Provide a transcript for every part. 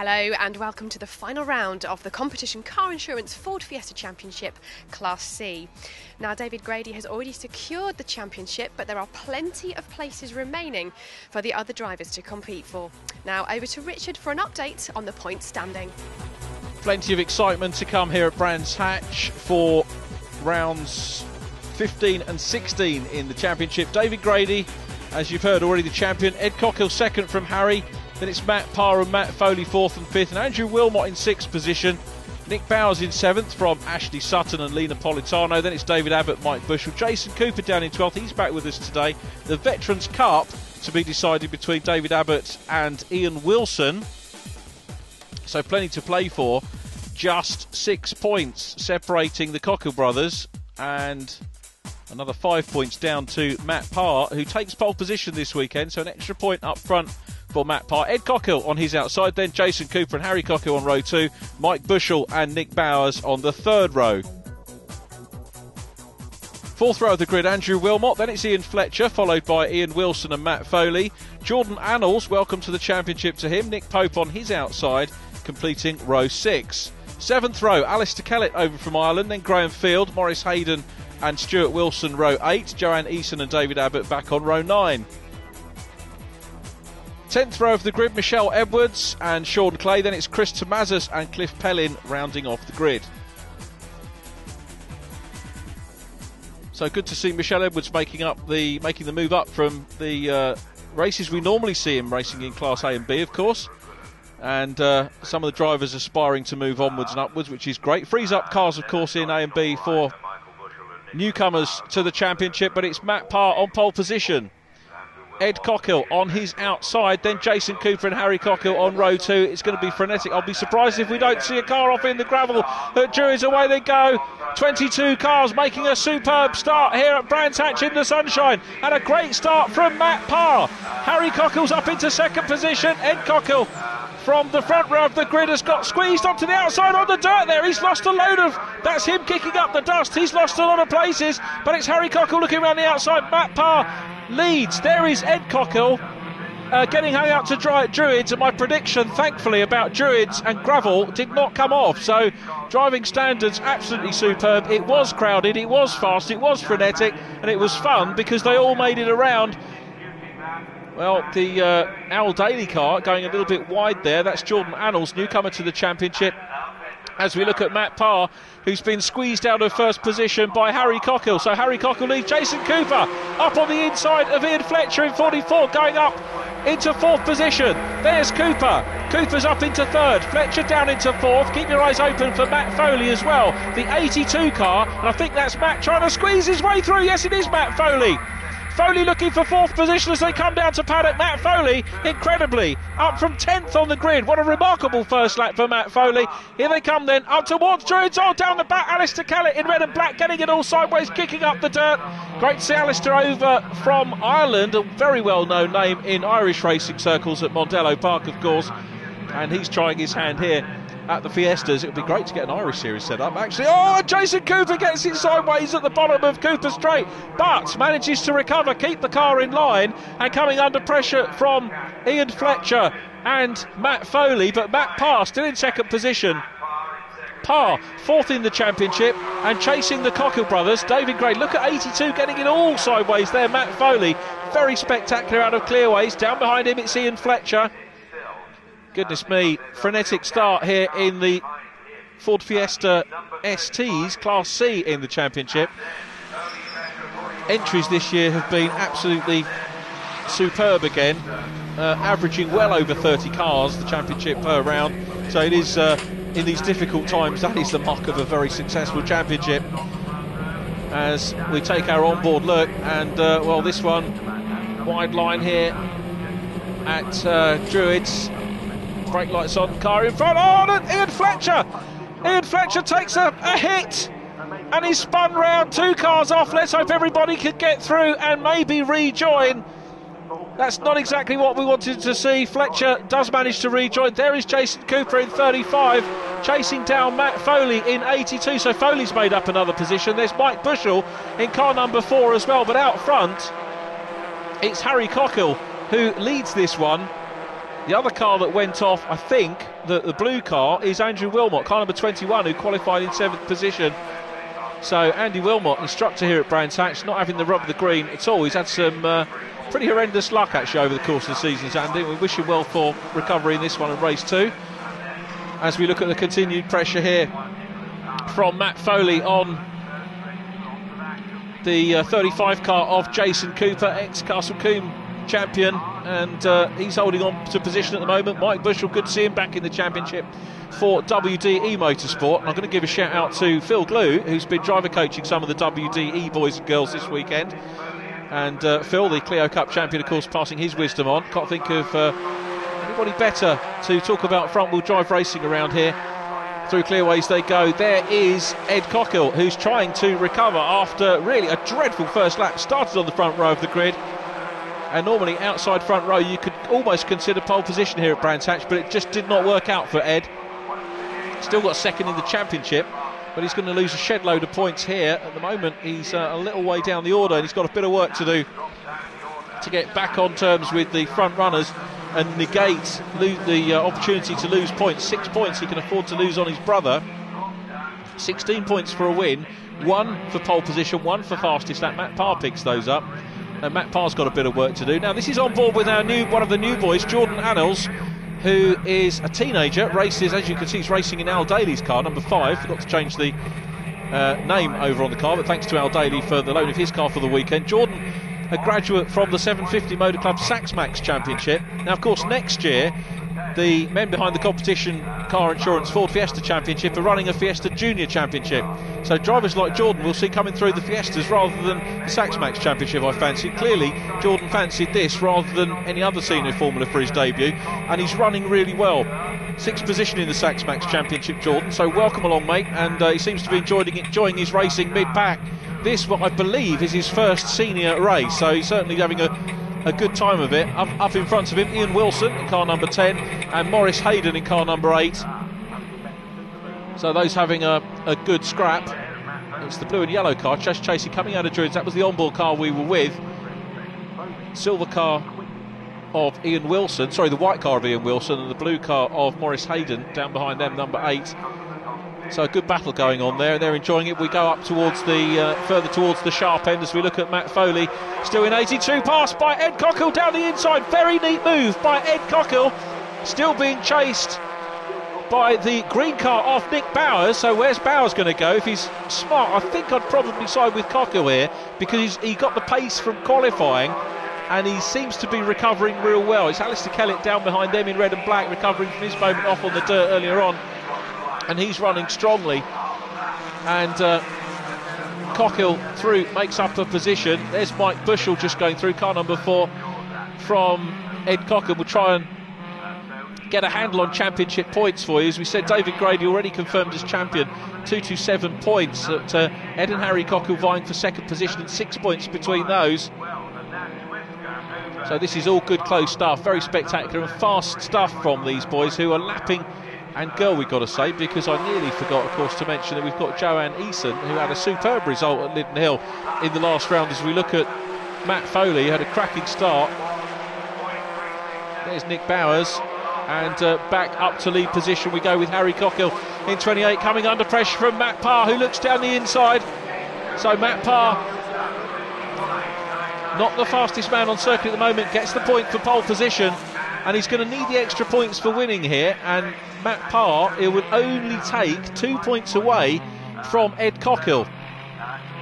Hello and welcome to the final round of the Competition Car Insurance Ford Fiesta Championship Class C. Now, David Grady has already secured the championship, but there are plenty of places remaining for the other drivers to compete for. Now over to Richard for an update on the point standing. Plenty of excitement to come here at Brands Hatch for rounds 15 and 16 in the championship. David Grady, as you've heard already, the champion. Ed Cockhill second from Harry. Then it's Matt Parr and Matt Foley fourth and fifth, and Andrew Wilmot in sixth position. Nick Bowers in seventh from Ashley Sutton and Lena Politano. Then it's David Abbott, Mike Bushell. Jason Cooper down in 12th. He's back with us today. The Veterans Cup to be decided between David Abbott and Ian Wilson. So plenty to play for. Just 6 points separating the Cockhill brothers, and another 5 points down to Matt Parr, who takes pole position this weekend. So an extra point up front for Matt Parr. Ed Cockhill on his outside, then Jason Cooper and Harry Cockhill on row 2, Mike Bushell and Nick Bowers on the third row. Fourth row of the grid, Andrew Wilmot, then it's Ian Fletcher, followed by Ian Wilson and Matt Foley. Jordan Annals, welcome to the championship to him. Nick Pope on his outside, completing row 6. Seventh row, Alistair Kellett over from Ireland, then Graham Field, Maurice Hayden and Stuart Wilson row 8, Joanne Eason and David Abbott back on row 9. 10th row of the grid, Michelle Edwards and Sean Clay. Then it's Chris Tomazas and Cliff Pellin rounding off the grid. So good to see Michelle Edwards making the move up from the races we normally see him racing in Class A and B, of course. And some of the drivers aspiring to move onwards and upwards, which is great. Frees up cars, of course, in A and B for newcomers to the championship. But it's Matt Parr on pole position. Ed Cockhill on his outside, then Jason Cooper and Harry Cockhill on row 2. It's going to be frenetic. I'll be surprised if we don't see a car off in the gravel at Druids. Away they go. 22 cars making a superb start here at Brands Hatch in the sunshine, and a great start from Matt Parr. Harry Cockhill's up into second position. Ed Cockhill from the front row of the grid has got squeezed onto the outside on the dirt there. He's lost a load of... That's him kicking up the dust. He's lost a lot of places, but it's Harry Cockhill looking around the outside. Matt Parr leads. There is Ed Cockhill getting hung out to dry at Druids, and my prediction, thankfully, about Druids and gravel did not come off. So driving standards absolutely superb. It was crowded, it was fast, it was frenetic, and it was fun because they all made it around. Well, the Owl Daly car going a little bit wide there. That's Jordan Annals, newcomer to the championship. As we look at Matt Parr, who's been squeezed out of first position by Harry Cockhill. So Harry Cockhill leads Jason Cooper up on the inside of Ian Fletcher in 44, going up into fourth position. There's Cooper. Cooper's up into third. Fletcher down into fourth. Keep your eyes open for Matt Foley as well. The 82 car, and I think that's Matt trying to squeeze his way through. Yes, it is Matt Foley. Foley looking for fourth position as they come down to paddock. Matt Foley, incredibly, up from 10th on the grid. What a remarkable first lap for Matt Foley. Here they come then, up towards Druids. Oh, down the back, Alistair Kellett in red and black, getting it all sideways, kicking up the dirt. Great to see Alistair over from Ireland, a very well-known name in Irish racing circles at Mondello Park, of course. And he's trying his hand here at the Fiestas. It would be great to get an Irish series set up, actually. Oh, Jason Cooper gets it sideways at the bottom of Cooper Straight, but manages to recover, keep the car in line, and coming under pressure from Ian Fletcher and Matt Foley, but Matt Parr still in second position. Parr fourth in the championship and chasing the Cockhill brothers. David Gray, look at 82 getting it all sideways there. Matt Foley, very spectacular out of clearways. Down behind him it's Ian Fletcher. Goodness me, frenetic start here in the Ford Fiesta STs, Class C in the championship. Entries this year have been absolutely superb again, averaging well over 30 cars, the championship per round. So it is, in these difficult times, that is the mark of a very successful championship. As we take our onboard look, and well, this one, wide line here at Druids. Brake lights on, car in front. Oh, Ian Fletcher! Ian Fletcher takes a hit and he's spun round, 2 cars off. Let's hope everybody can get through and maybe rejoin. That's not exactly what we wanted to see. Fletcher does manage to rejoin. There is Jason Cooper in 35, chasing down Matt Foley in 82. So Foley's made up another position. There's Mike Bushell in car number 4 as well. But out front, it's Harry Cockhill who leads this one. The other car that went off, I think, the blue car is Andrew Wilmot, car number 21, who qualified in 7th position. So Andy Wilmot, instructor here at Brands Hatch, not having the rub of the green at all. He's had some pretty horrendous luck actually over the course of the season, Andy. We wish him well for recovery in this one in race 2. As we look at the continued pressure here from Matt Foley on the 35 car of Jason Cooper, ex-Castle Combe champion, and he's holding on to position at the moment. Mike Bushell, good to see him back in the championship for WDE Motorsport. And I'm going to give a shout out to Phil Glue, who's been driver coaching some of the WDE boys and girls this weekend. And Phil, the Clio Cup champion, of course, passing his wisdom on. Can't think of anybody better to talk about front-wheel drive racing around here. Through clearways they go. There is Ed Cockhill, who's trying to recover after really a dreadful first lap. Started on the front row of the grid, and normally outside front row you could almost consider pole position here at Brands Hatch, but it just did not work out for Ed. Still got second in the championship, but he's going to lose a shed load of points here. At the moment he's a little way down the order, and he's got a bit of work to do to get back on terms with the front runners and negate the opportunity to lose points. 6 points he can afford to lose on his brother. 16 points for a win, 1 for pole position, 1 for fastest lap. Matt Parr picks those up, and Matt Parr's got a bit of work to do. Now this is on board with our one of the new boys, Jordan Annals, who is a teenager, races, as you can see, he's racing in Al Daly's car, number 5. Forgot to change the name over on the car, but thanks to Al Daly for the loan of his car for the weekend. Jordan, a graduate from the 750 Motor Club Saxmax Championship. Now, of course, next year, the men behind the competition car insurance Ford Fiesta Championship are running a Fiesta Junior Championship. So drivers like Jordan will see coming through the Fiestas rather than the Saxmax Championship, I fancy. Clearly, Jordan fancied this rather than any other senior formula for his debut, and he's running really well. 6th position in the Saxmax Championship, Jordan, so welcome along, mate, and he seems to be enjoying his racing mid-pack. This, what I believe, is his first senior race, so he's certainly having a good time of it. Up in front of him, Ian Wilson in car number 10 and Maurice Hayden in car number 8. So those having a good scrap. It's the blue and yellow car, just chasing, coming out of Druids. That was the onboard car we were with. Silver car of Ian Wilson, sorry, the white car of Ian Wilson, and the blue car of Maurice Hayden down behind them, number 8. So a good battle going on there, and they're enjoying it. We go up towards the further towards the sharp end as we look at Matt Foley, still in 82, passed by Ed Cockhill down the inside. Very neat move by Ed Cockhill, still being chased by the green car off Nick Bowers. So where's Bowers going to go? If he's smart, I think I'd probably side with Cockhill here, because he got the pace from qualifying, and he seems to be recovering real well. It's Alistair Kellett down behind them in red and black, recovering from his moment off on the dirt earlier on, and he's running strongly. And Cockhill through makes up a position. There's Mike Bushell just going through, car number 4 from Ed Cockhill. Will try and get a handle on championship points for you. As we said, David Grady already confirmed as champion, 227 points. Ed and Harry Cockhill vying for second position, and 6 points between those. So this is all good close stuff, very spectacular and fast stuff from these boys, who are lapping, and girl, we've got to say, because I nearly forgot, of course, to mention that we've got Joanne Eason, who had a superb result at Linden Hill in the last round. As we look at Matt Foley, who had a cracking start. There's Nick Bowers, and back up to lead position we go with Harry Cockhill in 28, coming under pressure from Matt Parr, who looks down the inside. So Matt Parr, not the fastest man on circuit at the moment, gets the point for pole position, and he's going to need the extra points for winning here. And Matt Parr, it would only take 2 points away from Ed Cockhill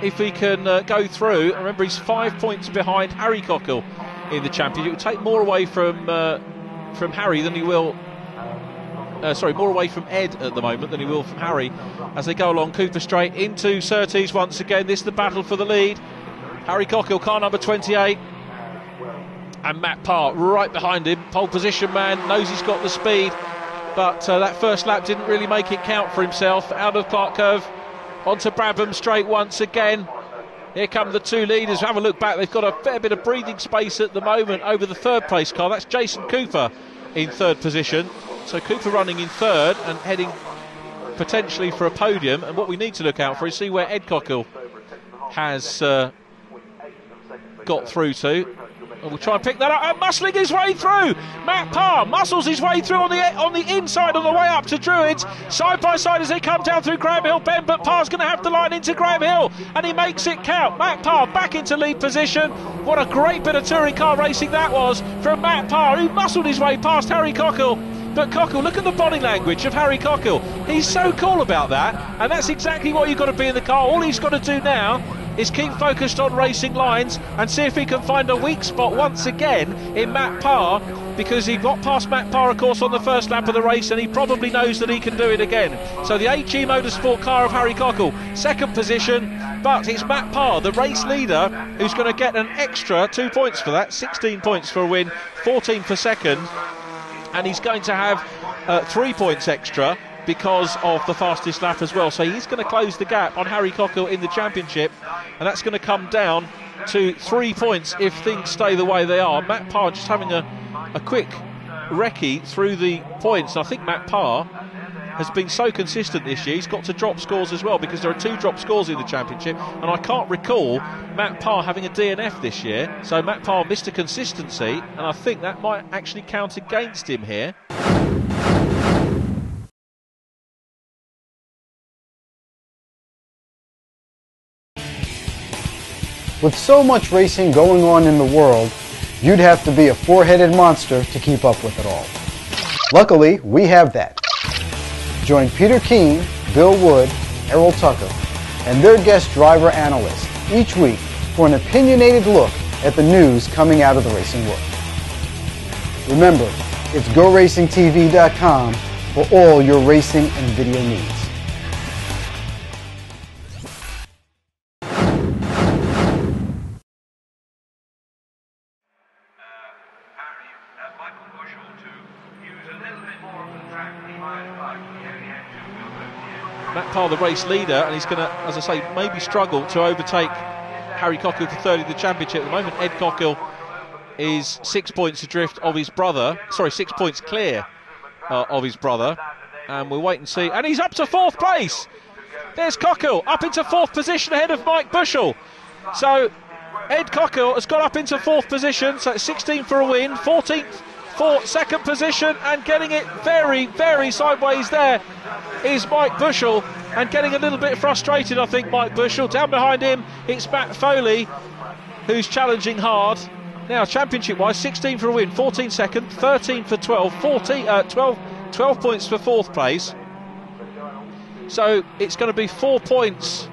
if he can go through. Remember, he's 5 points behind Harry Cockhill in the championship. It would take more away from Harry than he will more away from Ed at the moment than he will from Harry as they go along Cooper Straight into Surtees once again. This is the battle for the lead. Harry Cockhill, car number 28, and Matt Parr right behind him. Pole position man, knows he's got the speed, but that first lap didn't really make it count for himself. Out of Clark Curve onto Brabham Straight once again. Here come the two leaders. Have a look back, they've got a fair bit of breathing space at the moment over the third place car. That's Jason Cooper in third position. So Cooper running in third and heading potentially for a podium, and what we need to look out for is see where Ed Cockhill has got through to. we'll try and pick that up, and muscling his way through. Matt Parr muscles his way through on the inside on the way up to Druids, side by side as they come down through Graham Hill Bend, but Parr's going to have to line into Graham Hill, and he makes it count. Matt Parr back into lead position. What a great bit of touring car racing that was from Matt Parr, who muscled his way past Harry Cockle. But Cockle, look at the body language of Harry Cockle. He's so cool about that, and that's exactly what you've got to be in the car. All he's got to do now is keep focused on racing lines and see if he can find a weak spot once again in Matt Parr, because he got past Matt Parr, of course, on the first lap of the race, and he probably knows that he can do it again. So the HE Motorsport car of Harry Cockle, second position, but it's Matt Parr, the race leader, who's going to get an extra 2 points for that, 16 points for a win, 14 for second, and he's going to have 3 points extra because of the fastest lap as well. So he's going to close the gap on Harry Cockle in the championship, and that's going to come down to 3 points if things stay the way they are. Matt Parr just having a quick recce through the points. I think Matt Parr has been so consistent this year, he's got to drop scores as well, because there are 2 drop scores in the championship, and I can't recall Matt Parr having a DNF this year. So Matt Parr missed a consistency, and I think that might actually count against him here. With so much racing going on in the world, you'd have to be a four-headed monster to keep up with it all. Luckily, we have that. Join Peter Keane, Bill Wood, Errol Tucker, and their guest driver analyst each week for an opinionated look at the news coming out of the racing world. Remember, it's GoRacingTV.com for all your racing and video needs. Matt Parr, the race leader, and he's going to, as I say, maybe struggle to overtake Harry Cockle for third in the championship. At the moment, Ed Cockle is 6 points adrift of his brother. Sorry, 6 points clear of his brother. And we'll wait and see. And he's up to 4th place. There's Cockle up into 4th position ahead of Mike Bushell. So Ed Cockle has got up into 4th position. So it's 16 for a win, 14th for second position, and getting it very, very sideways there is Mike Bushell, and getting a little bit frustrated, I think, Mike Bushell. Down behind him, it's Matt Foley, who's challenging hard. Now, championship-wise, 16 for a win, 14 second, 13 for 12, 12 points for 4th place. So it's going to be 4 points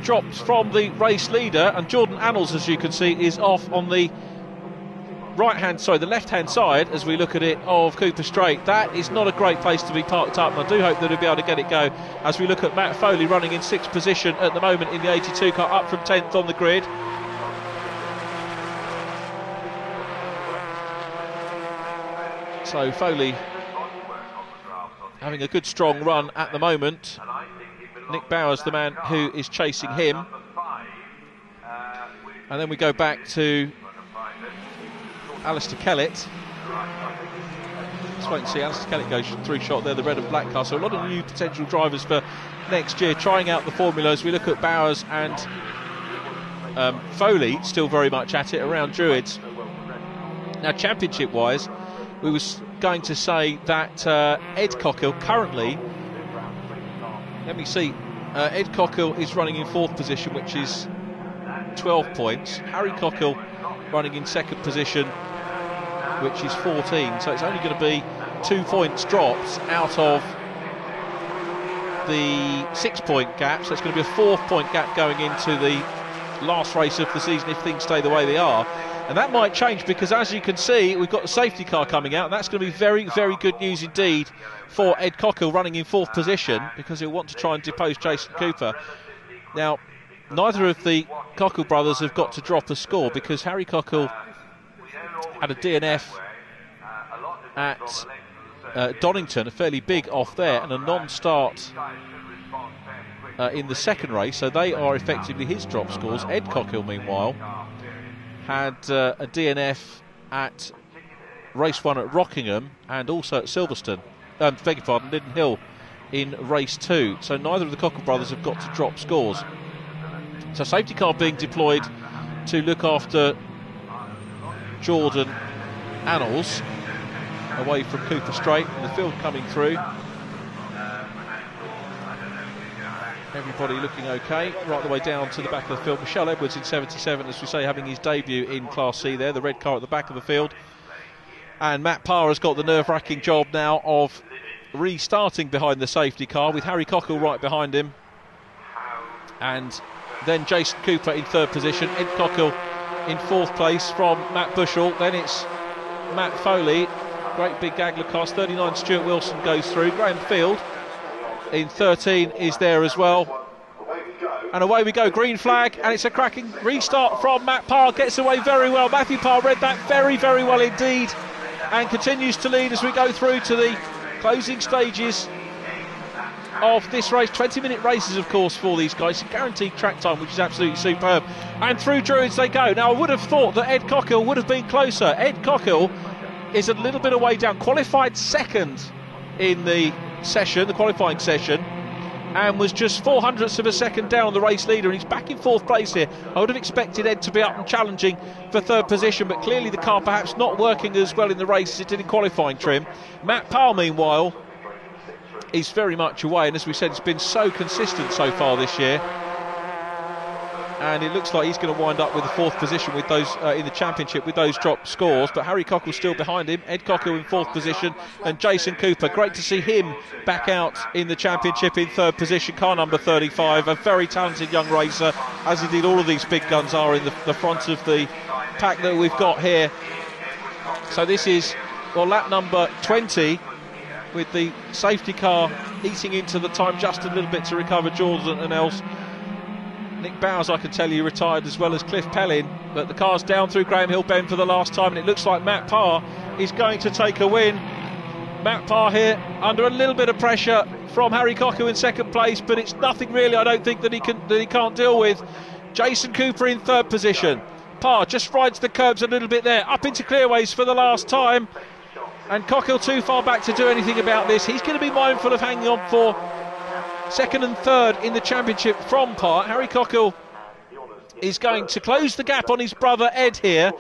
dropped from the race leader, and Jordan Annals, as you can see, is off on the the left-hand side as we look at it of Cooper Straight. That is not a great place to be parked up, and I do hope that he'll be able to get it go as we look at Matt Foley running in 6th position at the moment in the 82 car, up from 10th on the grid. So Foley having a good strong run at the moment. Nick Bowers, the man who is chasing him. And then we go back to Alistair Kellett. Let's wait and see. Alistair Kellett goes through shot there, the red and black car. So a lot of new potential drivers for next year trying out the formula as we look at Bowers and Foley still very much at it around Druids. Now, championship wise, we were going to say that Ed Cockle currently, let me see, Ed Cockle is running in 4th position, which is 12 points. Harry Cockle running in 2nd position, which is 14. So it's only going to be 2 points dropped out of the 6 point gap. So it's going to be a 4 point gap going into the last race of the season if things stay the way they are. And that might change, because as you can see, we've got the safety car coming out, and that's going to be very, very good news indeed for Ed Cockle running in 4th position, because he'll want to try and depose Jason Cooper. Now, neither of the Cockle brothers have got to drop a score, because Harry Cockle had a DNF at Donington, a fairly big off there, and a non-start in the second race, so they are effectively his drop scores. Ed Cockle, meanwhile, had a DNF at race 1 at Rockingham and also at Silverstone, beg your pardon, Linden Hill in race 2. So neither of the Cockle brothers have got to drop scores. So safety car being deployed to look after Jordan Annals away from Cooper Straight, and the field coming through. Everybody looking okay, right the way down to the back of the field. Michelle Edwards in 77, as we say, having his debut in Class C there, the red car at the back of the field. And Matt Parr has got the nerve-wracking job now of restarting behind the safety car, with Harry Cockle right behind him. And then Jason Cooper in third position, Ed Cockle in fourth place from Matt Bushell. Then it's Matt Foley, great big Gagler cars. 39 Stuart Wilson goes through. Graham Field in 13 is there as well. And away we go, green flag, and it's a cracking restart from Matt Parr. Gets away very well. Matthew Parr read that very, very well indeed, and continues to lead as we go through to the closing stages of this race. 20-minute races, of course, for these guys. Guaranteed track time, which is absolutely superb. And through Druids they go. Now, I would have thought that Ed Cockle would have been closer. Ed Cockle is a little bit away down. Qualified second in the session, the qualifying session, and was just 0.04 of a second down the race leader, and he's back in fourth place here. I would have expected Ed to be up and challenging for third position, but clearly the car perhaps not working as well in the race as it did in qualifying trim. Matt Powell, meanwhile, is very much away, and as we said, it's been so consistent so far this year, and it looks like he's going to wind up with the fourth position with those in the championship with those dropped scores. But Harry Cockle still behind him. Ed Cockle in fourth position, and Jason Cooper, great to see him back out in the championship in third position, car number 35. A very talented young racer, as indeed all of these big guns are in the front of the pack that we've got here. So this is, well, lap number 20, with the safety car eating into the time just a little bit to recover Jordan and else. Nick Bowers, I can tell you, retired, as well as Cliff Pellin, but the car's down through Graham Hill Bend for the last time, and it looks like Matt Parr is going to take a win. Matt Parr here under a little bit of pressure from Harry Cockle in second place, but it's nothing really, I don't think, that he can't deal with. Jason Cooper in third position. Parr just rides the curbs a little bit there, up into clearways for the last time, and Cockle too far back to do anything about this. He's going to be mindful of hanging on for second and third in the championship from Parr. Harry Cockle is going to close the gap on his brother Ed here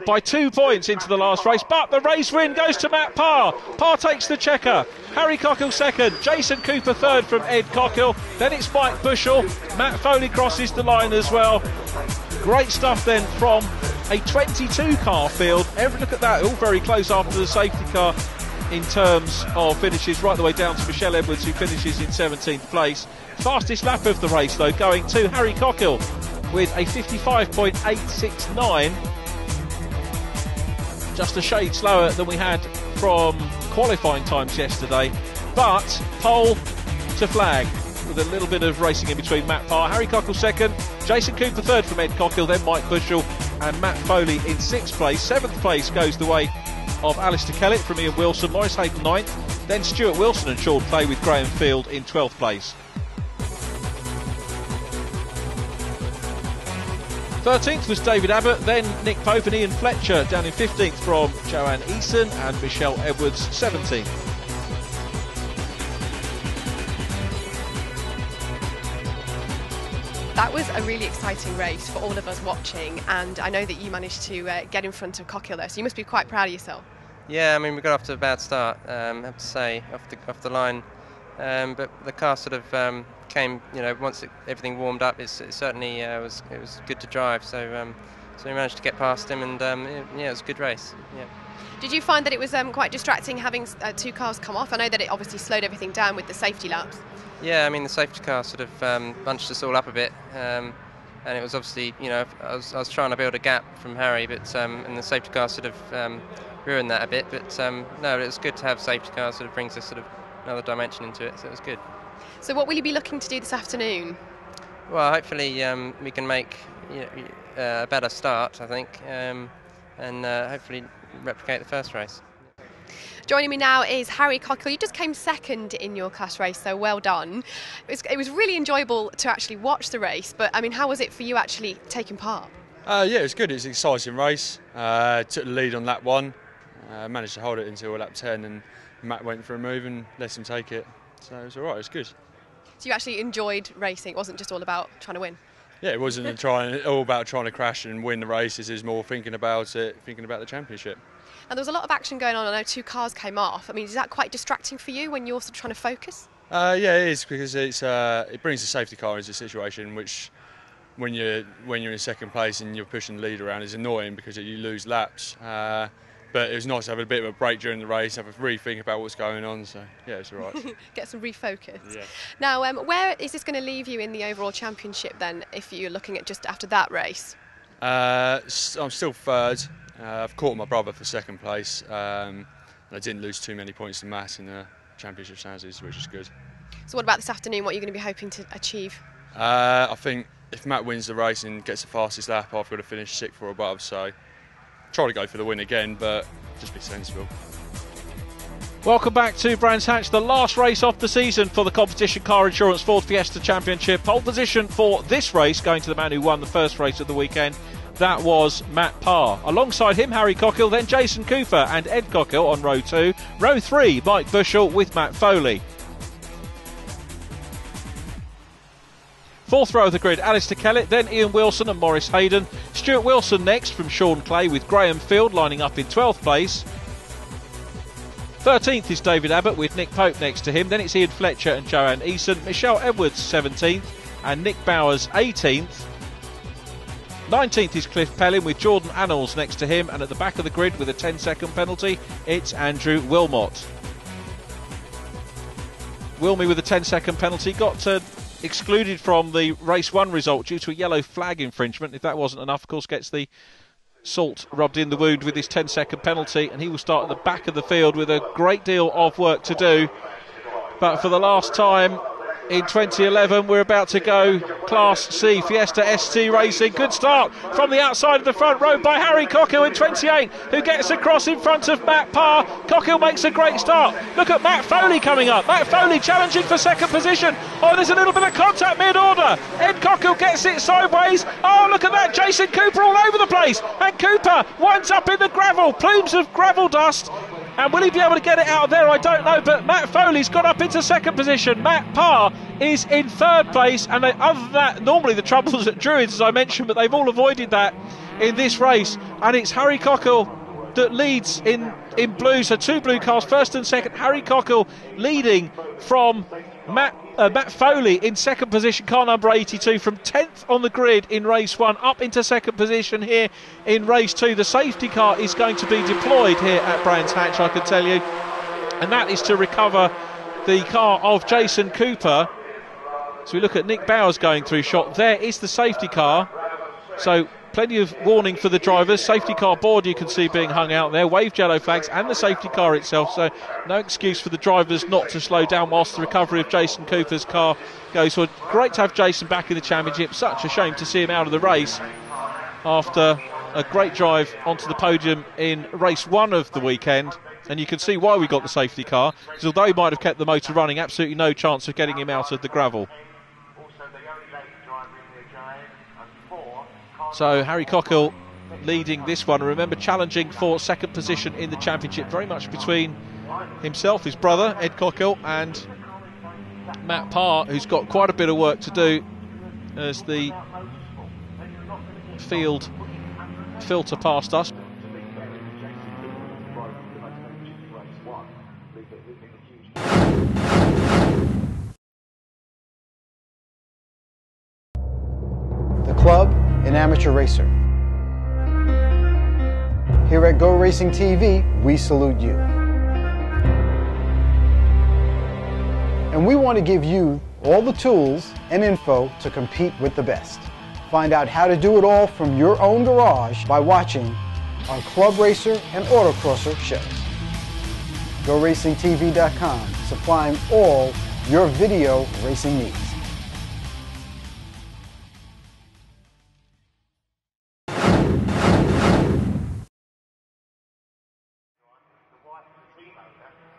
by 2 points into the last race, but the race win goes to Matt Parr. Parr takes the checker. Harry Cockle second, Jason Cooper third from Ed Cockle, then it's Mike Bushell. Matt Foley crosses the line as well. Great stuff then from a 22 car field. Look at that, all very close after the safety car in terms of finishes, right the way down to Michelle Edwards, who finishes in 17th place. Fastest lap of the race, though, going to Harry Cockle with a 55.869. Just a shade slower than we had from qualifying times yesterday, but pole to flag with a little bit of racing in between. Matt Parr, Harry Cockle second, Jason Cooper third from Ed Cockle, then Mike Bushell and Matt Foley in sixth place. Seventh place goes the way of Alistair Kellett from Ian Wilson, Maurice Hayden ninth, then Stuart Wilson and Sean Clay with Graham Field in 12th place. 13th was David Abbott, then Nick Pope and Ian Fletcher down in 15th from Joanne Eason and Michelle Edwards 17th. That was a really exciting race for all of us watching, and I know that you managed to get in front of Cockle there, so you must be quite proud of yourself. Yeah, I mean, we got off to a bad start, I have to say, off the line, but the car sort of came, once everything warmed up, it certainly was good to drive, so we managed to get past him, and it was a good race. Yeah. Did you find that it was quite distracting having two cars come off? I know that it obviously slowed everything down with the safety laps. Yeah, I mean, the safety car sort of bunched us all up a bit, and it was obviously, I was trying to build a gap from Harry, but and the safety car sort of ruined that a bit. But no, it was good to have safety car. Sort of brings us sort of another dimension into it, so it was good. So what will you be looking to do this afternoon? Well, hopefully we can make a better start, I think, and hopefully replicate the first race. Joining me now is Harry Cockle. You just came second in your class race, so well done. It was really enjoyable to actually watch the race, but I mean, how was it for you actually taking part? Yeah, it was good. It was an exciting race. Took the lead on lap 1, managed to hold it until lap 10, and Matt went for a move and let him take it. So it was all right. It was good. So you actually enjoyed racing? It wasn't just all about trying to win? Yeah, it wasn't all about trying to crash and win the races. It was more thinking about it, thinking about the championship. And there was a lot of action going on. I know 2 cars came off. I mean, is that quite distracting for you when you're sort of trying to focus? Yeah, it is, because it brings the safety car into a situation which, when you're in second place and you're pushing the lead around, is annoying because you lose laps. But it was nice to have a bit of a break during the race, have a rethink about what's going on. So yeah, it's all right. Get some refocus. Yeah. Now, where is this going to leave you in the overall championship then, if you're looking at just after that race? I'm still third. I've caught my brother for second place. I didn't lose too many points to Matt in the championship standings, which is good. So what about this afternoon? What are you going to be hoping to achieve? I think if Matt wins the race and gets the fastest lap, I've got to finish 6th or above. So try to go for the win again, but just be sensible. Welcome back to Brands Hatch, the last race of the season for the Competition Car Insurance Ford Fiesta Championship. Pole position for this race, going to the man who won the first race of the weekend. That was Matt Parr. Alongside him, Harry Cockhill, then Jason Cooper and Ed Cockhill on row 2. Row 3, Mike Bushell with Matt Foley. 4th row of the grid, Alistair Kellett, then Ian Wilson and Maurice Hayden. Stuart Wilson next from Sean Clay, with Graham Field lining up in 12th place. 13th is David Abbott with Nick Pope next to him. Then it's Ian Fletcher and Joanne Eason. Michelle Edwards 17th and Nick Bowers 18th. 19th is Cliff Pellin with Jordan Annals next to him, and at the back of the grid with a 10-second penalty, it's Andrew Wilmot. Wilmy with a 10-second penalty got excluded from the race 1 result due to a yellow flag infringement. If that wasn't enough, of course, gets the salt rubbed in the wound with his 10-second penalty, and he will start at the back of the field with a great deal of work to do. But for the last time in 2011, we're about to go Class C Fiesta ST Racing. Good start from the outside of the front row by Harry Cockhill in 28, who gets across in front of Matt Parr. Cockhill makes a great start. Look at Matt Foley coming up. Matt Foley challenging for second position. Oh, there's a little bit of contact mid-order. Ed Cockhill gets it sideways. Oh, look at that. Jason Cooper all over the place. And Cooper winds up in the gravel. Plumes of gravel dust. And will he be able to get it out of there? I don't know, but Matt Foley's got up into second position. Matt Parr is in third place, and other than that, normally the trouble's at Druids, as I mentioned, but they've all avoided that in this race. And it's Harry Cockhill that leads in blue, so 2 blue cars, first and second. Harry Cockhill leading from Matt Foley in second position, car number 82, from 10th on the grid in race 1 up into second position here in race 2. The safety car is going to be deployed here at Brands Hatch, I can tell you, and that is to recover the car of Jason Cooper. So we look at Nick Bowers going through shot. There is the safety car, so plenty of warning for the drivers. Safety car board you can see being hung out there, waved yellow flags, and the safety car itself, so no excuse for the drivers not to slow down whilst the recovery of Jason Cooper's car goes. So great to have Jason back in the championship. Such a shame to see him out of the race after a great drive onto the podium in race 1 of the weekend. And you can see why we got the safety car, because although he might have kept the motor running, absolutely no chance of getting him out of the gravel. So Harry Cockhill leading this one. Remember, challenging for second position in the championship, very much between himself, his brother Ed Cockhill, and Matt Parr, who's got quite a bit of work to do as the field filter past us. The club, an amateur racer. Here at Go Racing TV, we salute you. And we want to give you all the tools and info to compete with the best. Find out how to do it all from your own garage by watching our Club Racer and Autocrosser shows. GoRacingTV.com, supplying all your video racing needs.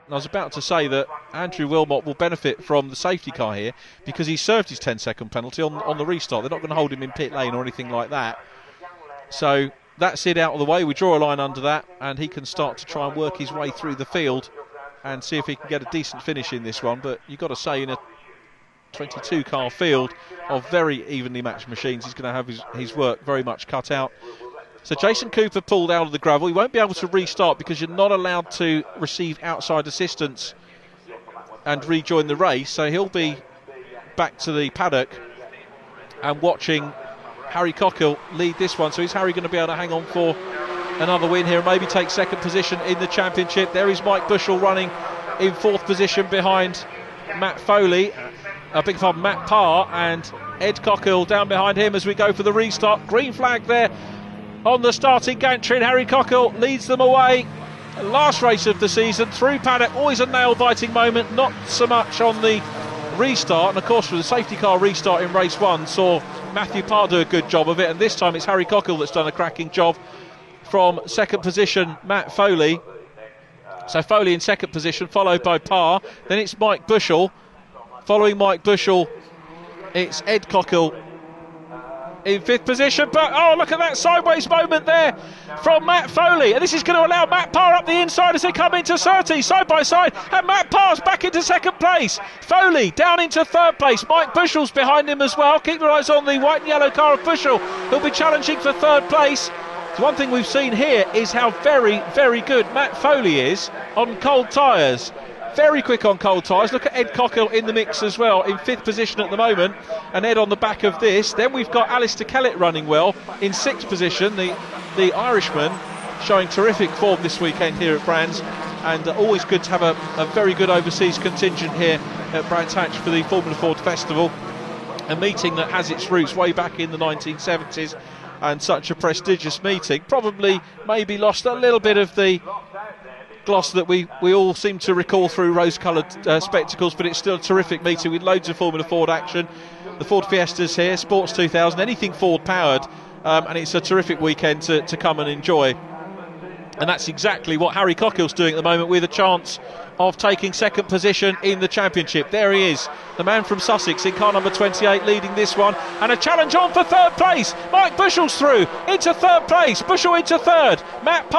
I was about to say that Andrew Wilmot will benefit from the safety car here because he served his 10-second penalty on the restart. They're not going to hold him in pit lane or anything like that. So that's it out of the way. We draw a line under that, and he can start to try and work his way through the field and see if he can get a decent finish in this one. But you've got to say, in a 22 car field of very evenly matched machines. He's going to have his work very much cut out. So Jason Cooper pulled out of the gravel. He won't be able to restart because you're not allowed to receive outside assistance and rejoin the race. So he'll be back to the paddock and watching Harry Cockle lead this one. So is Harry going to be able to hang on for another win here and maybe take second position in the championship? There is Mike Bushell running in fourth position behind Matt Foley. Matt Parr, and Ed Cockle down behind him as we go for the restart. Green flag there on the starting gantry, and Harry Cockle leads them away. Last race of the season through paddock, always a nail-biting moment, not so much on the restart. And of course, for the safety car restart in race one, saw Matthew Parr do a good job of it, and this time it's Harry Cockle that's done a cracking job from second position, Matt Foley. So Foley in second position, followed by Parr. Then it's Mike Bushell. Following Mike Bushell, it's Ed Cockle in fifth position. But oh, look at that sideways moment there from Matt Foley, and this is going to allow Matt Parr up the inside as they come into Surtees side by side, and Matt Parr's back into second place. Foley down into third place. Mike Bushell's behind him as well. Keep your eyes on the white and yellow car of Bushell, who'll be challenging for third place. So one thing we've seen here is how very, very good Matt Foley is on cold tyres. Very quick on cold tyres. Look at Ed Cockle in the mix as well, in fifth position at the moment, and Ed on the back of this. Then we've got Alistair Kellett running well in sixth position, the Irishman, showing terrific form this weekend here at Brands, and always good to have a very good overseas contingent here at Brands Hatch for the Formula Ford Festival, a meeting that has its roots way back in the 1970s, and such a prestigious meeting. Probably maybe lost a little bit of the gloss that we all seem to recall through rose-coloured spectacles, but it's still a terrific meeting with loads of Formula Ford action. The Ford Fiesta's here, Sports 2000, anything Ford powered, and it's a terrific weekend to come and enjoy. And that's exactly what Harry Cockle's doing at the moment, with a chance of taking second position in the championship. There he is, the man from Sussex in car number 28, leading this one, and a challenge on for third place. Mike Bushell's through into third place, Bushell into third, Matt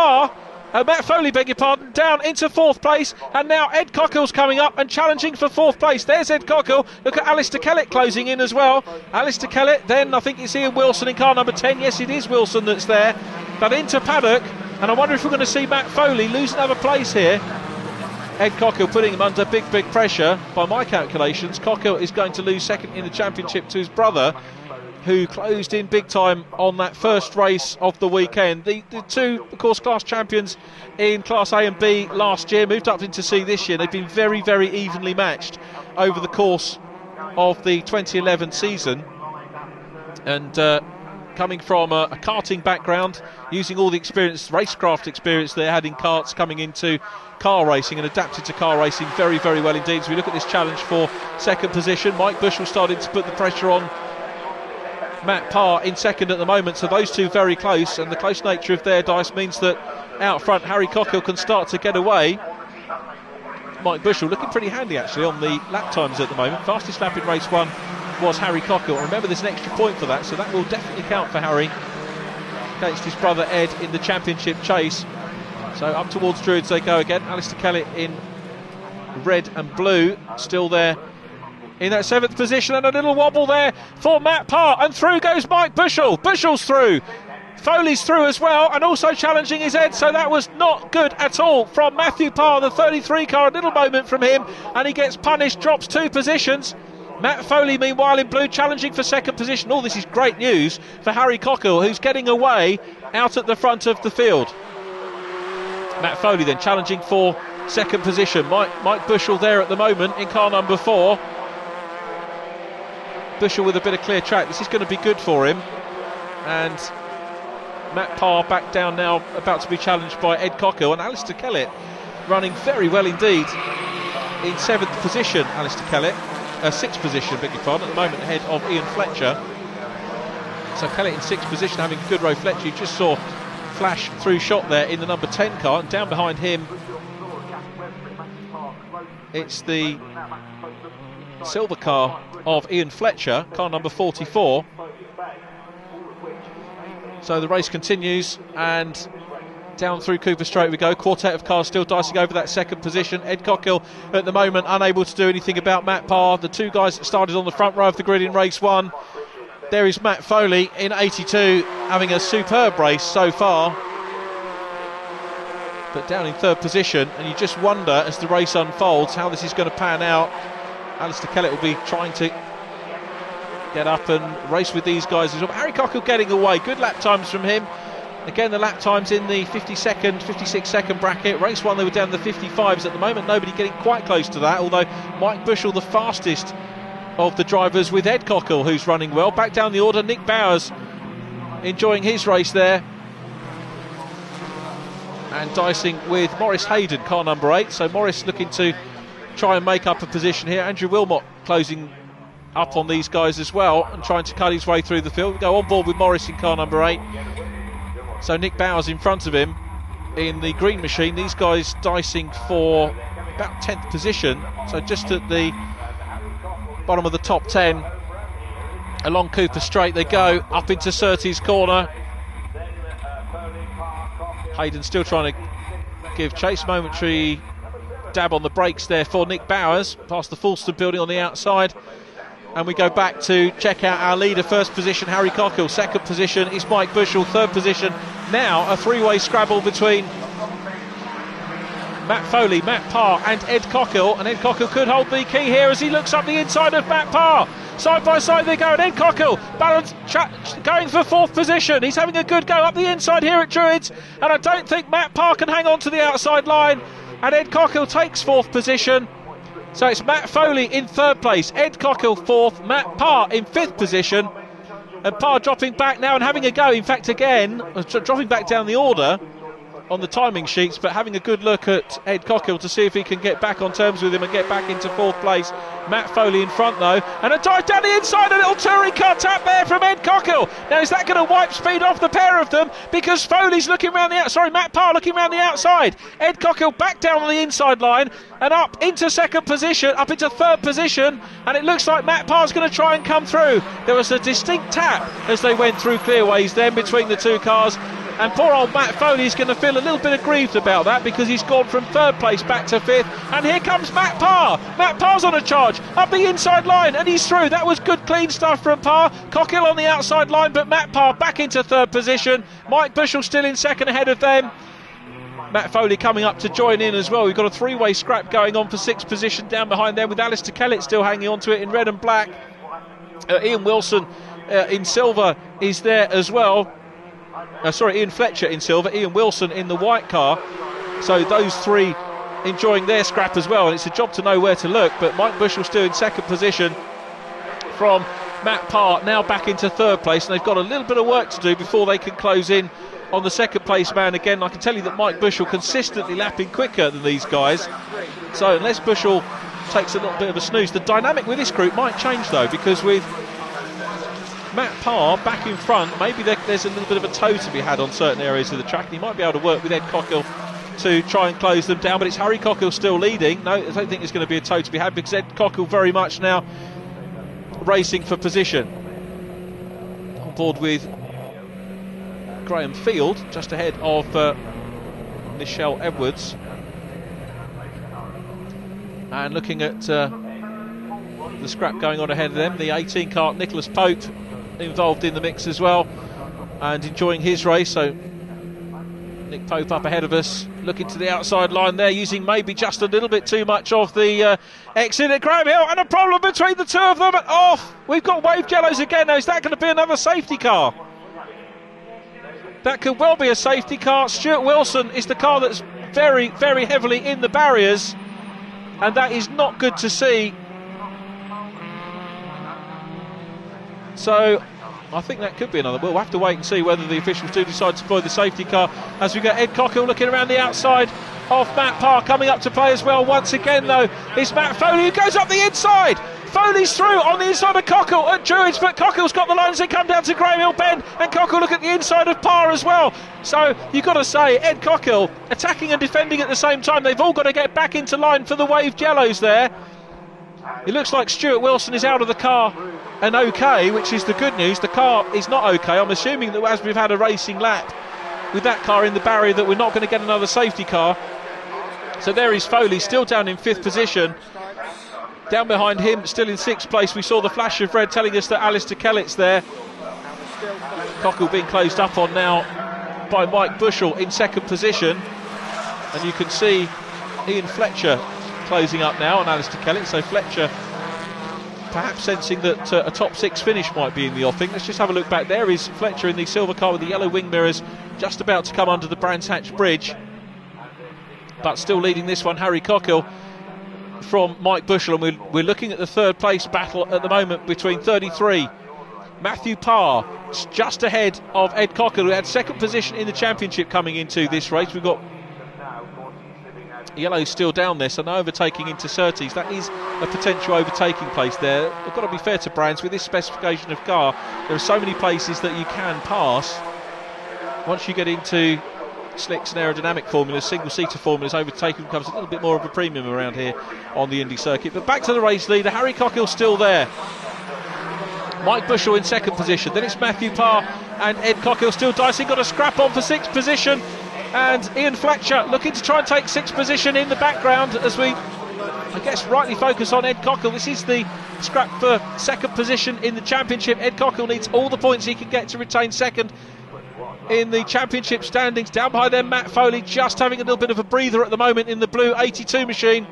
Foley, beg your pardon, down into fourth place, and now Ed Cockle's coming up and challenging for fourth place. There's Ed Cockle. Look at Alistair Kellett closing in as well. Alistair Kellett, then I think it's Ian Wilson in car number 10. Yes, it is Wilson that's there. But into paddock, and I wonder if we're going to see Matt Foley lose another place here. Ed Cockle putting him under big pressure. By my calculations, Cockle is going to lose second in the championship to his brother, who closed in big time on that first race of the weekend. The two, of course, class champions in Class A and B last year, moved up into C this year. They've been very, very evenly matched over the course of the 2011 season. And coming from a karting background, using all the experience, racecraft experience they had in karts, coming into car racing and adapted to car racing very, very well indeed. So we look at this challenge for second position. Mike Bushell started to put the pressure on Matt Parr in second at the moment, so those two very close, and the close nature of their dice means that out front Harry Cockle can start to get away. Mike Bushell looking pretty handy actually on the lap times at the moment. Fastest lap in race one was Harry Cockle. Remember, there's an extra point for that, so that will definitely count for Harry against his brother Ed in the championship chase. So up towards Druids they go again. Alistair Kellett in red and blue, still there in that seventh position, and a little wobble there for Matt Parr, and through goes Mike Bushell. Bushell's through, Foley's through as well, and also challenging his Ed, so that was not good at all from Matthew Parr, the 33 car. A little moment from him and he gets punished, drops 2 positions. Matt Foley meanwhile in blue, challenging for second position. All this is great news for Harry Cockle, who's getting away out at the front of the field. Matt Foley then challenging for second position. Mike Bushell there at the moment in car number 4. Bushell with a bit of clear track. This is going to be good for him. And Matt Parr back down now, about to be challenged by Ed Cockle, and Alistair Kellett running very well indeed in 7th position. Alistair Kellett, 6th position, beg your pardon, at the moment ahead of Ian Fletcher. So Kellett in 6th position, having a good row. Fletcher, you just saw flash through shot there in the number 10 car, and down behind him it's the silver car of Ian Fletcher, car number 44. So the race continues, and Down through Cooper Straight we go. Quartet of cars still dicing over that second position. Ed Cockhill at the moment unable to do anything about Matt Parr. The two guys that started on the front row of the grid in race 1. There is Matt Foley in 82 having a superb race so far, but down in third position, and you just wonder as the race unfolds how this is going to pan out. Alistair Kellett will be trying to get up and race with these guys as well. Harry Cockhill getting away, good lap times from him. Again, the lap times in the 56 second bracket. Race 1 they were down the 55s. At the moment nobody getting quite close to that, although Mike Bushell the fastest of the drivers with Ed Cockhill who's running well. Back down the order, Nick Bowers enjoying his race there and dicing with Maurice Hayden, car number 8. So Maurice looking to try and make up a position here. Andrew Wilmot closing up on these guys as well and trying to cut his way through the field. Go on board with Morris in car number 8. So Nick Bowers in front of him in the green machine. These guys dicing for about 10th position, so just at the bottom of the top 10. Along Cooper Straight they go, up into Surtees corner. Hayden still trying to give chase. Momentary dab on the brakes there for Nick Bowers past the Fulston building on the outside. And we go back to check out our leader. First position Harry Cockhill, second position is Mike Bushell, third position now a three-way scrabble between Matt Foley, Matt Parr and Ed Cockhill, and Ed Cockhill could hold the key here as he looks up the inside of Matt Parr. Side by side they go, and Ed Cockhill going for fourth position. He's having a good go up the inside here at Druids, and I don't think Matt Parr can hang on to the outside line, and Ed Cockhill takes fourth position. So it's Matt Foley in third place, Ed Cockhill fourth, Matt Parr in fifth position, and Parr dropping back now and having a go, in fact again, dropping back down the order on the timing sheets, but having a good look at Ed Cockhill to see if he can get back on terms with him and get back into fourth place. Matt Foley in front though, and a dive down the inside, a little touring car tap there from Ed Cockhill. Now is that going to wipe speed off the pair of them, because Foley's looking around the outside, Matt Parr looking around the outside. Ed Cockhill back down on the inside line and up into second position, up into third position, and it looks like Matt Parr's going to try and come through. There was a distinct tap as they went through clearways then between the two cars. And poor old Matt Foley is going to feel a little bit aggrieved about that, because he's gone from third place back to fifth. And here comes Matt Parr. Matt Parr's on a charge up the inside line, and he's through. That was good clean stuff from Parr. Cockhill on the outside line, but Matt Parr back into third position. Mike Bushell still in second ahead of them. Matt Foley coming up to join in as well. We've got a three-way scrap going on for sixth position down behind them, with Alistair Kellett still hanging on to it in red and black. Ian Wilson in silver is there as well. Ian Fletcher in silver, Ian Wilson in the white car. So those three enjoying their scrap as well, and it's a job to know where to look. But Mike Bushell still in second position from Matt Parr, now back into third place, and they've got a little bit of work to do before they can close in on the second place man again. I can tell you that Mike Bushell consistently lapping quicker than these guys, so unless Bushell takes a little bit of a snooze, the dynamic with this group might change though, because with Matt Parr back in front, maybe there's a little bit of a toe to be had on certain areas of the track, and he might be able to work with Ed Cockhill to try and close them down. But it's Harry Cockhill still leading. No, I don't think there's going to be a toe to be had, because Ed Cockhill very much now racing for position. On board with Graham Field, just ahead of Michelle Edwards. And looking at the scrap going on ahead of them, the 18 car Nicholas Pope involved in the mix as well and enjoying his race. So Nick Pope up ahead of us, looking to the outside line there, using maybe just a little bit too much of the exit at Graham Hill, and a problem between the two of them, and off. We've got wave yellows again. Now is that going to be another safety car? That could well be a safety car. Stuart Wilson is the car that's very, very heavily in the barriers, and that is not good to see. So I think that could be another. We'll have to wait and see whether the officials do decide to deploy the safety car, as we get Ed Cockhill looking around the outside of Matt Parr. Coming up to play as well once again though is Matt Foley, who goes up the inside. Foley's through on the inside of Cockhill at Druids, but Cockhill's got the line as they come down to Graham Hill Bend, and Cockhill look at the inside of Parr as well. So you've got to say, Ed Cockhill attacking and defending at the same time. They've all got to get back into line for the waved yellows there. It looks like Stuart Wilson is out of the car and okay, which is the good news. The car is not okay. I'm assuming that as we've had a racing lap, with that car in the barrier that we're not going to get another safety car. So there is Foley, still down in 5th position. Down behind him, still in 6th place, we saw the flash of red telling us that Alistair Kellett's there. Cockle being closed up on now by Mike Bushell in 2nd position. And you can see Ian Fletcher closing up now on Alistair Kellett. So Fletcher perhaps sensing that a top 6 finish might be in the offing. Let's just have a look back. There is Fletcher in the silver car with the yellow wing mirrors, just about to come under the Brands Hatch Bridge. But still leading this one, Harry Cockle from Mike Bushell. And we're looking at the 3rd place battle at the moment between 33. Matthew Parr just ahead of Ed Cockle, who had 2nd position in the championship coming into this race. We've got yellow still down there, so no overtaking into Surtees. That is a potential overtaking place there. I've got to be fair to Brands, with this specification of car, there are so many places that you can pass. Once you get into slicks and aerodynamic formulas, single-seater formulas, overtaking becomes a little bit more of a premium around here on the Indy circuit. But back to the race leader, Harry Cockle still there. Mike Bushell in 2nd position. Then it's Matthew Parr and Ed Cockle still dicing. Got a scrap on for 6th position. And Ian Fletcher looking to try and take 6th position in the background as we, I guess, rightly focus on Ed Cockle. This is the scrap for 2nd position in the championship. Ed Cockle needs all the points he can get to retain 2nd in the championship standings. Down behind them, Matt Foley just having a little bit of a breather at the moment in the blue 82 machine.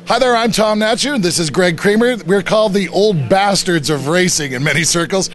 Hi there, I'm Tom Natcher, and this is Greg Kramer. We're called the old bastards of racing in many circles.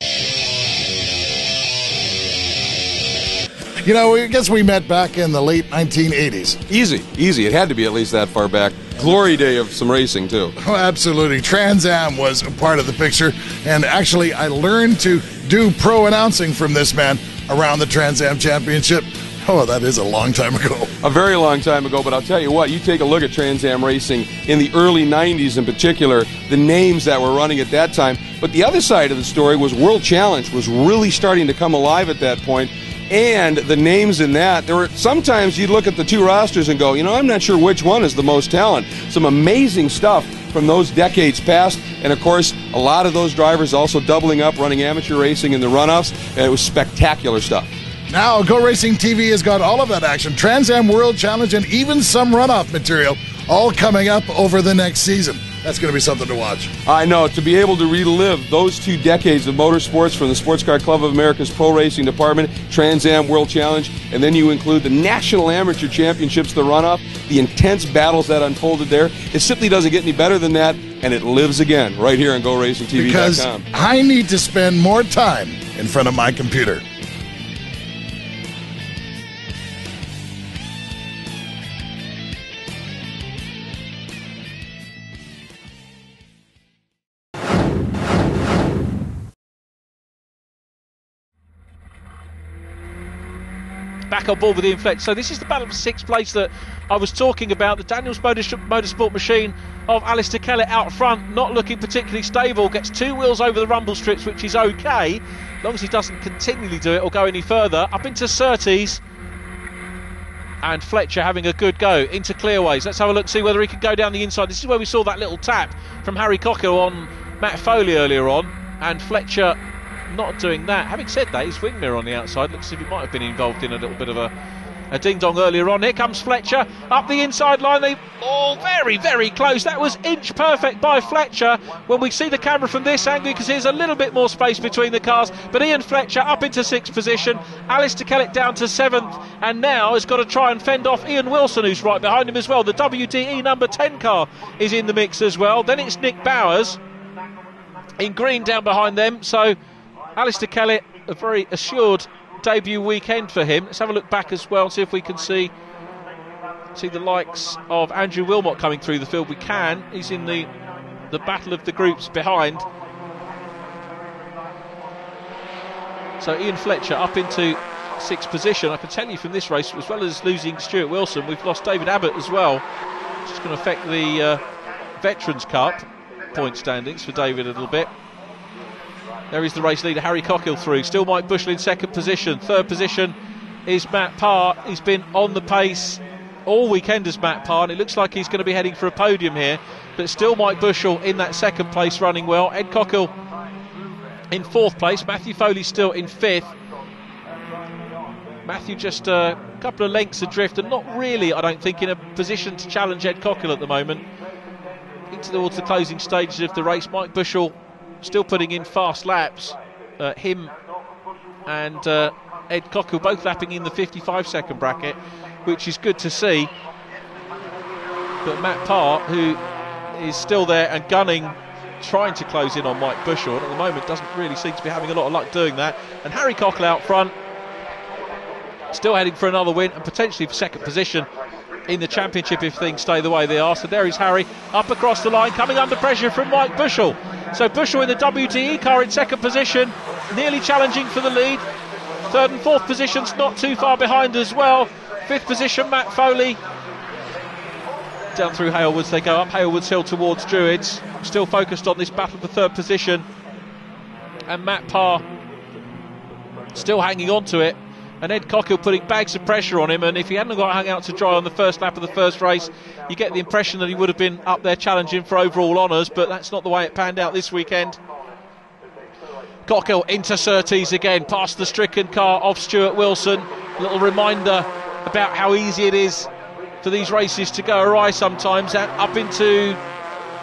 You know, I guess we met back in the late 1980s. Easy. It had to be at least that far back. Glory day of some racing, too. Oh, absolutely. Trans Am was a part of the picture, and actually I learned to do pro announcing from this man around the Trans Am Championship. Oh, that is a long time ago. A very long time ago, but I'll tell you what, you take a look at Trans Am racing in the early 90s in particular, the names that were running at that time. But the other side of the story was World Challenge was really starting to come alive at that point. And the names in that, there were sometimes you'd look at the 2 rosters and go, you know, I'm not sure which one is the most talent. Some amazing stuff from those decades past. And of course, a lot of those drivers also doubling up, running amateur racing in the runoffs. And it was spectacular stuff. Now, Go Racing TV has got all of that action. Trans Am World Challenge and even some runoff material all coming up over the next season. That's going to be something to watch. I know. To be able to relive those 2 decades of motorsports from the Sports Car Club of America's Pro Racing Department, Trans Am World Challenge, and then you include the National Amateur Championships, the runoff, the intense battles that unfolded there. It simply doesn't get any better than that, and it lives again right here on GoRacingTV.com. Because I need to spend more time in front of my computer. Back on board with Ian Fletcher. So this is the battle for 6th place that I was talking about. The Daniels Motorsport machine of Alistair Kellett out front, not looking particularly stable. Gets 2 wheels over the rumble strips, which is okay, as long as he doesn't continually do it or go any further. Up into Surtees. And Fletcher having a good go into clearways. Let's have a look, see whether he can go down the inside. This is where we saw that little tap from Harry Cockle on Matt Foley earlier on. And Fletcher not doing that. Having said that, his wing mirror on the outside looks as if he might have been involved in a little bit of a ding-dong earlier on. Here comes Fletcher up the inside line. They all very, very close. That was inch perfect by Fletcher. When we see the camera from this angle, you can see there's a little bit more space between the cars. But Ian Fletcher up into 6th position. Alistair Kellett down to 7th, and now has got to try and fend off Ian Wilson, who's right behind him as well. The WDE number 10 car is in the mix as well. Then it's Nick Bowers in green down behind them. So Alistair Kellett, a very assured debut weekend for him. Let's have a look back as well, see if we can see the likes of Andrew Wilmot coming through the field. We can. He's in the battle of the groups behind. So Ian Fletcher up into 6th position. I can tell you from this race, as well as losing Stuart Wilson, we've lost David Abbott as well, which is going to affect the Veterans Cup point standings for David a little bit. There is the race leader, Harry Cockle, through. Still Mike Bushell in 2nd position. 3rd position, is Matt Parr. He's been on the pace all weekend as Matt Parr, and it looks like he's going to be heading for a podium here. But still Mike Bushell in that second place running well. Ed Cockle in fourth place. Matthew Foley still in fifth. Matthew just a couple of lengths adrift and not really, I don't think, in a position to challenge Ed Cockle at the moment. Into towards the closing stages of the race. Mike Bushell still putting in fast laps. Him and Ed Cockle both lapping in the 55-second bracket, which is good to see. But Matt Parr, who is still there and gunning, trying to close in on Mike Bushell, and at the moment doesn't really seem to be having a lot of luck doing that. And Harry Cockle out front, still heading for another win and potentially for second position in the championship if things stay the way they are. So there is Harry up across the line, coming under pressure from Mike Bushell. So Bushell in the WTE car in second position, nearly challenging for the lead. Third and fourth positions not too far behind as well. Fifth position Matt Foley. Down through Halewoods they go, up Halewoods Hill towards Druids, still focused on this battle for third position. And Matt Parr still hanging on to it, and Ed Cockle putting bags of pressure on him. And if he hadn't got hung out to dry on the first lap of the first race, you get the impression that he would have been up there challenging for overall honours, but that's not the way it panned out this weekend. Cockle into Surtees again, past the stricken car of Stuart Wilson. A little reminder about how easy it is for these races to go awry sometimes. And up into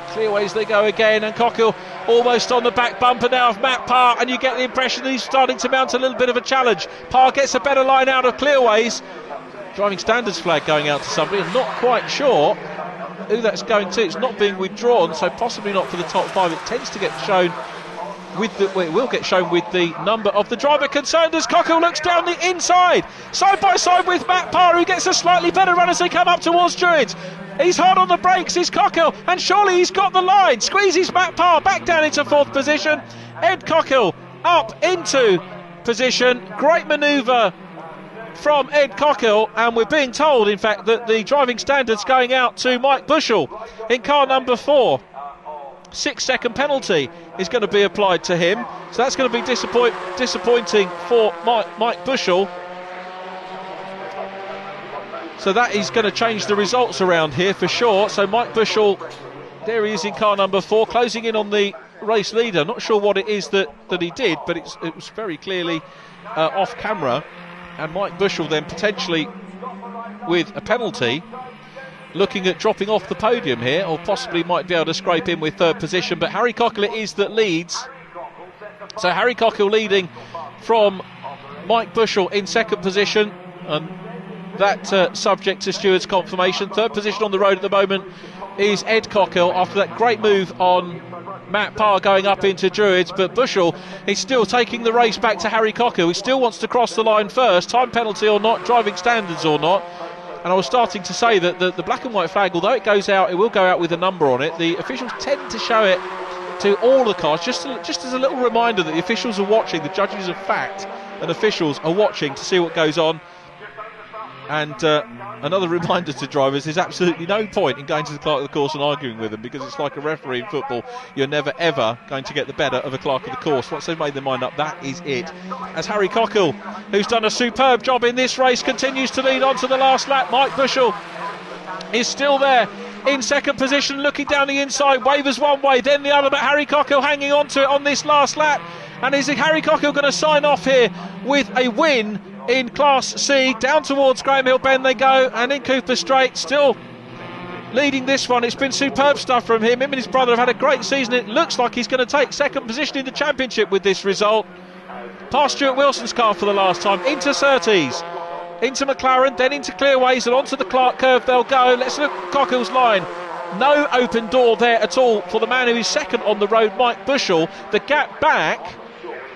clearways they go again, and Cockle almost on the back bumper now of Matt Parr, and you get the impression that he's starting to mount a little bit of a challenge. Parr gets a better line out of clearways. Driving standards flag going out to somebody, and not quite sure who that's going to. It's not being withdrawn, so possibly not for the top five. It tends to get shown with the, well, it will get shown with the number of the driver concerned as Cockle looks down the inside, side by side with Matt Parr, who gets a slightly better run as they come up towards Druids. He's hard on the brakes, is Cockle, and surely he's got the line. Squeezes Matt Parr back down into fourth position. Ed Cockle up into position. Great manoeuvre from Ed Cockle, and we're being told, in fact, that the driving standards going out to Mike Bushell in car number 4. 6-second penalty is going to be applied to him, so that's going to be disappointing for Mike Bushell. So that is going to change the results around here for sure. So Mike Bushell, there he is in car number 4, closing in on the race leader. Not sure what it is that he did, but it was very clearly off camera. And Mike Bushell then potentially with a penalty, looking at dropping off the podium here, or possibly might be able to scrape in with third position. But Harry Cockle it is that leads. So Harry Cockle leading from Mike Bushell in second position, and that subject to Stewart's confirmation. Third position on the road at the moment is Ed Cockle after that great move on Matt Parr going up into Druids. But Bushell is still taking the race back to Harry Cockle. He still wants to cross the line first, time penalty or not, driving standards or not. And I was starting to say that the black and white flag, although it goes out, it will go out with a number on it. The officials tend to show it to all the cars, just as a little reminder that the officials are watching, the judges of fact and officials are watching to see what goes on. And another reminder to drivers, there's absolutely no point in going to the clerk of the course and arguing with them, because it's like a referee in football. You're never ever going to get the better of a clerk of the course. Once they've made their mind up, that is it. As Harry Cockle, who's done a superb job in this race, continues to lead on to the last lap. Mike Bushell is still there in second position, looking down the inside, wavers one way then the other, but Harry Cockle hanging on to it on this last lap. And is Harry Cockle going to sign off here with a win in Class C? Down towards Graham Hill Bend they go, and in Cooper Straight, still leading this one. It's been superb stuff from him. Him and his brother have had a great season. It looks like he's going to take second position in the championship with this result. Past Stuart Wilson's car for the last time, into Surtees, into McLaren, then into Clearways, and onto the Clark curve they'll go. Let's look at Cockle's line. No open door there at all for the man who is second on the road, Mike Bushell. The gap back,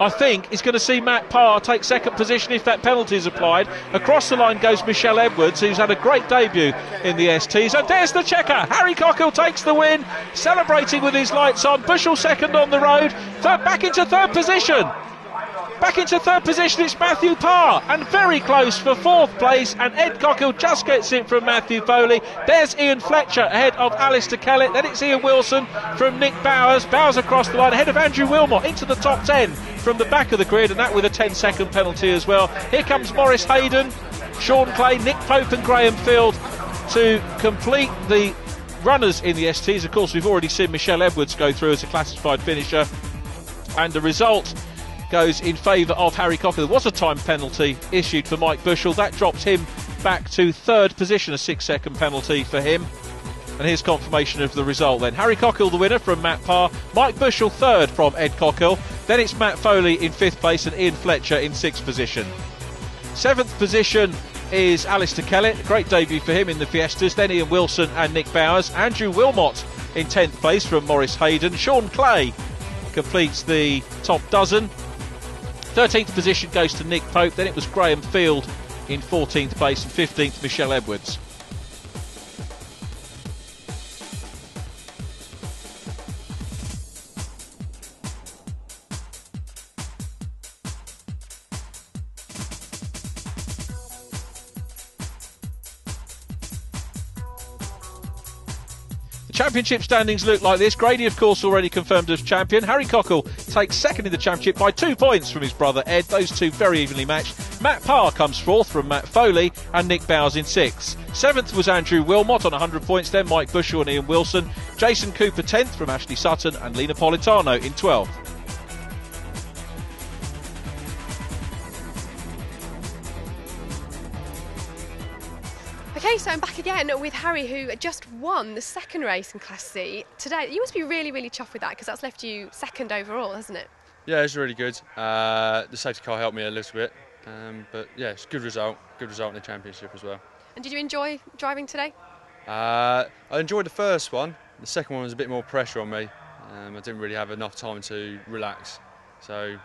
I think, is going to see Matt Parr take second position if that penalty is applied. Across the line goes Michelle Edwards, who's had a great debut in the STs. And there's the checker. Harry Cockle takes the win, celebrating with his lights on. Bushell second on the road. Back into third position. Back into third position, it's Matthew Parr, and very close for fourth place, and Ed Cockle just gets it from Matthew Foley. There's Ian Fletcher ahead of Alistair Kellett, then it's Ian Wilson from Nick Bowers. Bowers across the line ahead of Andrew Wilmot into the top 10 from the back of the grid, and that with a 10-second penalty as well. Here comes Maurice Hayden, Sean Clay, Nick Pope and Graham Field to complete the runners in the STs. Of course, we've already seen Michelle Edwards go through as a classified finisher, and the result goes in favour of Harry Cockle. There was a time penalty issued for Mike Bushell. That drops him back to third position, a 6-second penalty for him. And here's confirmation of the result then. Harry Cockle the winner from Matt Parr, Mike Bushell third from Ed Cockle, then it's Matt Foley in 5th place and Ian Fletcher in 6th position. 7th position is Alistair Kellett, great debut for him in the Fiestas, then Ian Wilson and Nick Bowers. Andrew Wilmot in 10th place from Maurice Hayden. Sean Clay completes the top dozen. 13th position goes to Nick Pope, then it was Graham Field in 14th place and 15th Michelle Edwards. Championship standings look like this. Grady, of course, already confirmed as champion. Harry Cockle takes second in the championship by 2 points from his brother Ed. Those two very evenly matched. Matt Parr comes 4th from Matt Foley and Nick Bowers in 6th. 7th was Andrew Wilmot on 100 points, then Mike Bushell and Ian Wilson. Jason Cooper 10th from Ashley Sutton and Lena Politano in 12th. Okay, so I'm back again with Harry, who just won the second race in Class C today. You must be really, really chuffed with that, because that's left you second overall, hasn't it? Yeah, it's really good. The safety car helped me a little bit, but yeah, it's a good result in the championship as well. And did you enjoy driving today? I enjoyed the first one. The second one was a bit more pressure on me. I didn't really have enough time to relax, so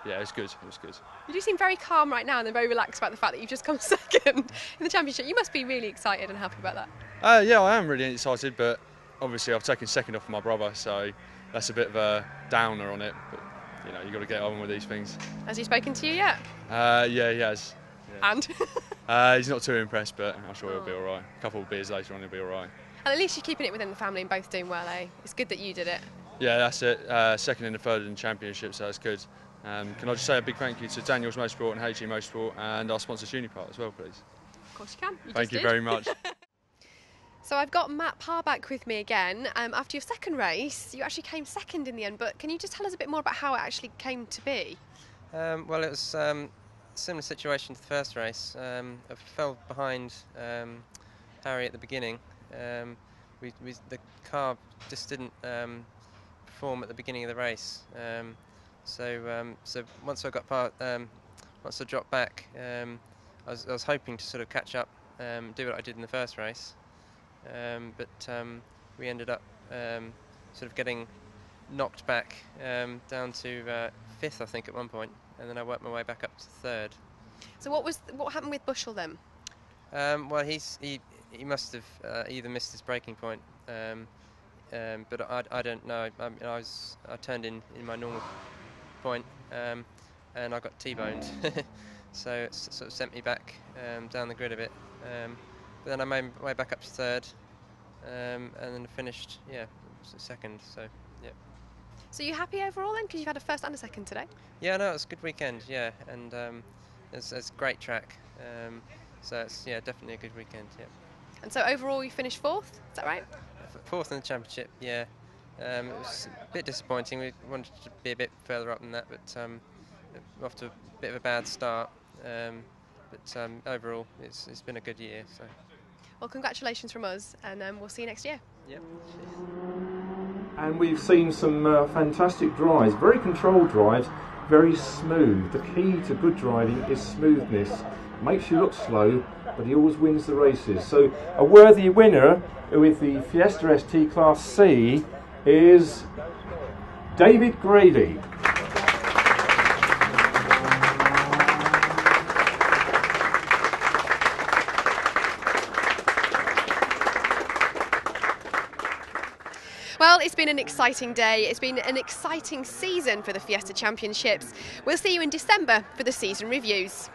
yeah, it was good. It was good. You do seem very calm right now and then very relaxed about the fact that you've just come second in the championship. You must be really excited and happy about that. Yeah, I am really excited, but obviously I've taken second off my brother, so that's a bit of a downer on it. But you know, you've got to get on with these things. Has he spoken to you yet? Yeah, he has. Yeah. And? He's not too impressed, but I'm sure he'll be all right. A couple of beers later on, he'll be all right. And at least you're keeping it within the family and both doing well, eh? It's good that you did it. Yeah, that's it. Second and third in the championship, so that's good. Can I just say a big thank you to Daniels Motorsport and HE Motorsport and our sponsors Unipart as well, please. Of course you can. Thank you very much. So I've got Matt Parr back with me again. After your second race, you actually came second in the end, but can you just tell us a bit more about how it actually came to be? Well, it was a similar situation to the first race. I fell behind Harry at the beginning. The car just didn't perform at the beginning of the race. So once I got once I dropped back, I was hoping to sort of catch up, do what I did in the first race, but we ended up sort of getting knocked back down to 5th, I think, at one point, and then I worked my way back up to 3rd. So what happened with Bushell then? Well, he must have either missed his braking point, but I don't know. I turned in my normal point, and I got T-boned, so it sort of sent me back down the grid a bit. But then I made my way back up to 3rd, and then finished, second. So yeah. So you happy overall then, because you've had a first and a second today? Yeah, no, it was a good weekend. Yeah, and it's a great track. So it's definitely a good weekend. Yeah. And so overall you finished 4th, is that right? 4th in the championship. Yeah. It was a bit disappointing. We wanted to be a bit further up than that, but we're off to a bit of a bad start. But overall, it's been a good year. So. Well, congratulations from us, and we'll see you next year. Yep. And we've seen some fantastic drives, very controlled drives, very smooth. The key to good driving is smoothness. Makes you look slow, but he always wins the races. So a worthy winner with the Fiesta ST Class C is David Grady. Well, it's been an exciting day. It's been an exciting season for the Fiesta Championships. We'll see you in December for the season reviews.